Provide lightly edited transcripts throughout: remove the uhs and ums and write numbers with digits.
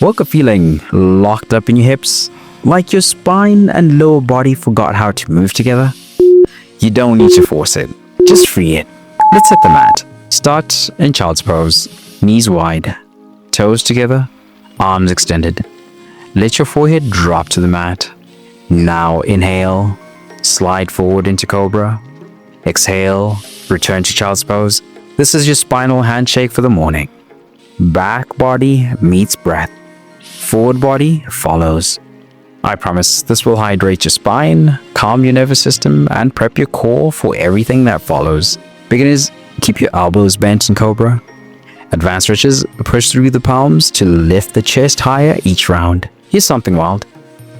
Woke up feeling locked up in your hips? Like your spine and lower body forgot how to move together? You don't need to force it. Just free it. Let's hit the mat. Start in child's pose. Knees wide. Toes together. Arms extended. Let your forehead drop to the mat. Now inhale. Slide forward into cobra. Exhale. Return to child's pose. This is your spinal handshake for the morning. Back body meets breath. Forward body follows. I promise this will hydrate your spine, calm your nervous system, and prep your core for everything that follows. Beginners, keep your elbows bent in cobra. Advanced stretches, push through the palms to lift the chest higher each round. Here's something wild.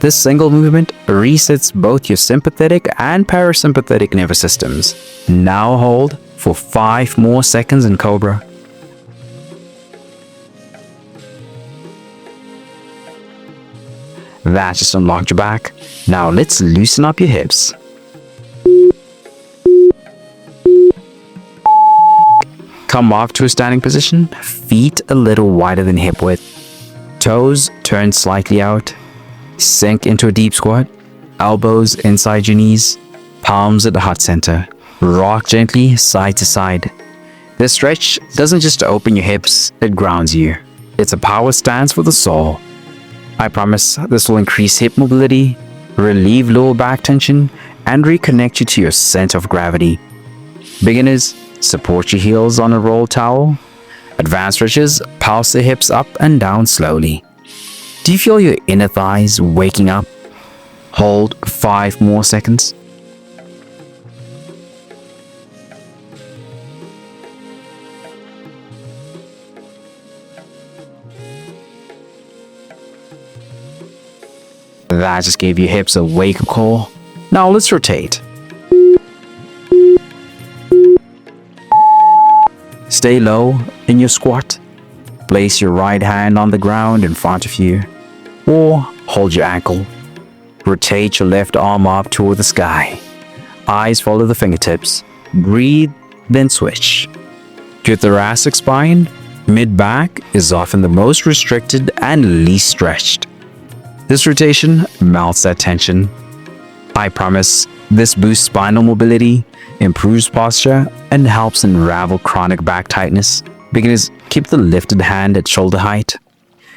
This single movement resets both your sympathetic and parasympathetic nervous systems. Now hold for 5 more seconds in cobra. That just unlocked your back. Now let's loosen up your hips. Come off to a standing position, feet a little wider than hip width. Toes turn slightly out. Sink into a deep squat. Elbows inside your knees. Palms at the heart center. Rock gently side to side. This stretch doesn't just open your hips, it grounds you. It's a power stance for the soul. I promise this will increase hip mobility, relieve lower back tension, and reconnect you to your center of gravity. Beginners, support your heels on a roll towel. Advanced stretches, pulse the hips up and down slowly. Do you feel your inner thighs waking up? Hold 5 more seconds. That just gave your hips a wake-up call. Now let's rotate. Stay low in your squat. Place your right hand on the ground in front of you, or hold your ankle. Rotate your left arm up toward the sky. Eyes follow the fingertips. Breathe, then switch. Your thoracic spine, mid-back, is often the most restricted and least stretched. This rotation melts that tension. I promise this boosts spinal mobility, improves posture, and helps unravel chronic back tightness. Beginners, keep the lifted hand at shoulder height.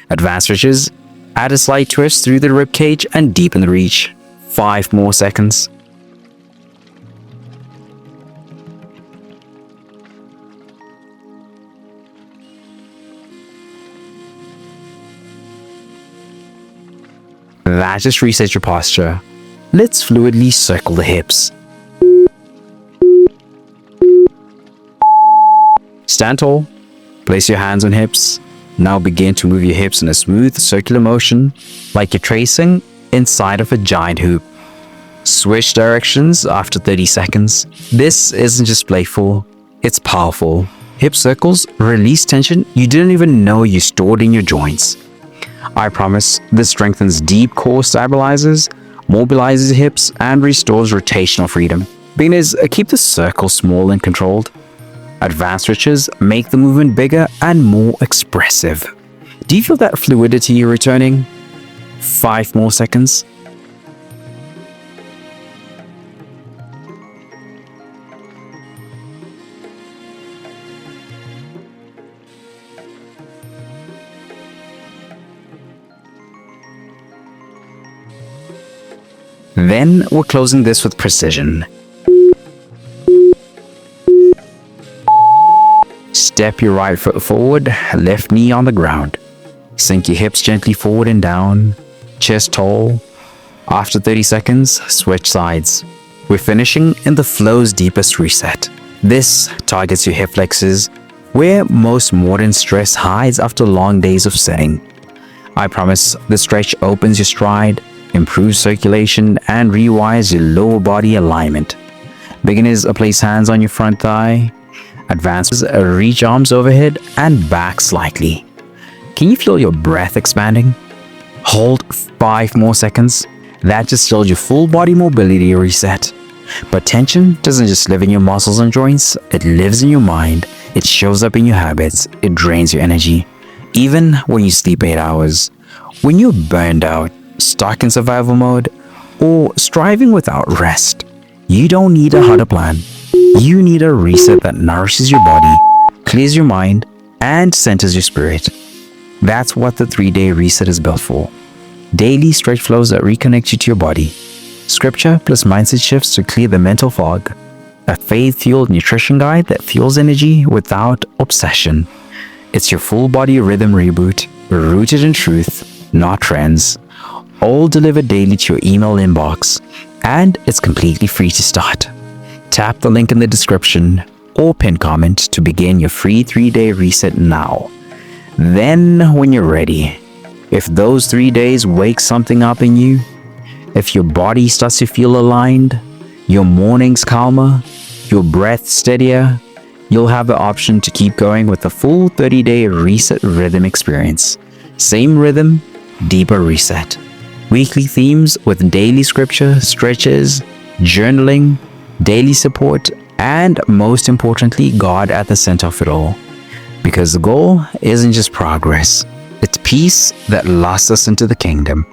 Advanced stretches, add a slight twist through the rib cage and deepen the reach. 5 more seconds. That just resets your posture. Let's fluidly circle the hips. Stand tall. Place your hands on hips. Now begin to move your hips in a smooth circular motion, like you're tracing inside of a giant hoop. Switch directions after 30 seconds. This isn't just playful, it's powerful. Hip circles release tension you didn't even know you stored in your joints. I promise this strengthens deep core stabilizers, mobilizes hips, and restores rotational freedom. Beginners, keep the circle small and controlled. Advanced stretches make the movement bigger and more expressive. Do you feel that fluidity returning? 5 more seconds. Then we're closing this with precision. Step your right foot forward, left knee on the ground. Sink your hips gently forward and down, chest tall. After 30 seconds, switch sides. We're finishing in the flow's deepest reset. This targets your hip flexors, where most modern stress hides after long days of sitting. I promise the stretch opens your stride, improves circulation, and rewires your lower body alignment. Beginners, place hands on your front thigh. Advanced, reach arms overhead and back slightly. Can you feel your breath expanding? Hold 5 more seconds. That just shows your full body mobility reset. But tension doesn't just live in your muscles and joints, it lives in your mind. It shows up in your habits, it drains your energy. Even when you sleep 8 hours, When you're burned out, stuck in survival mode, or striving without rest, you don't need a harder plan. You need a reset that nourishes your body, clears your mind, and centers your spirit. That's what the 3-day reset is built for. Daily stretch flows that reconnect you to your body. Scripture plus mindset shifts to clear the mental fog. A faith-fueled nutrition guide that fuels energy without obsession. It's your full body rhythm reboot, rooted in truth, not trends. All delivered daily to your email inbox, and it's completely free to start. Tap the link in the description or pinned comment to begin your free 3-day reset now. Then, when you're ready, if those 3 days wake something up in you, if your body starts to feel aligned, your mornings calmer, your breath steadier, you'll have the option to keep going with the full 30-day reset rhythm experience. Same rhythm, deeper reset. Weekly themes with daily scripture, stretches, journaling, daily support, and most importantly, God at the center of it all. Because the goal isn't just progress, it's peace that lasts us into the kingdom.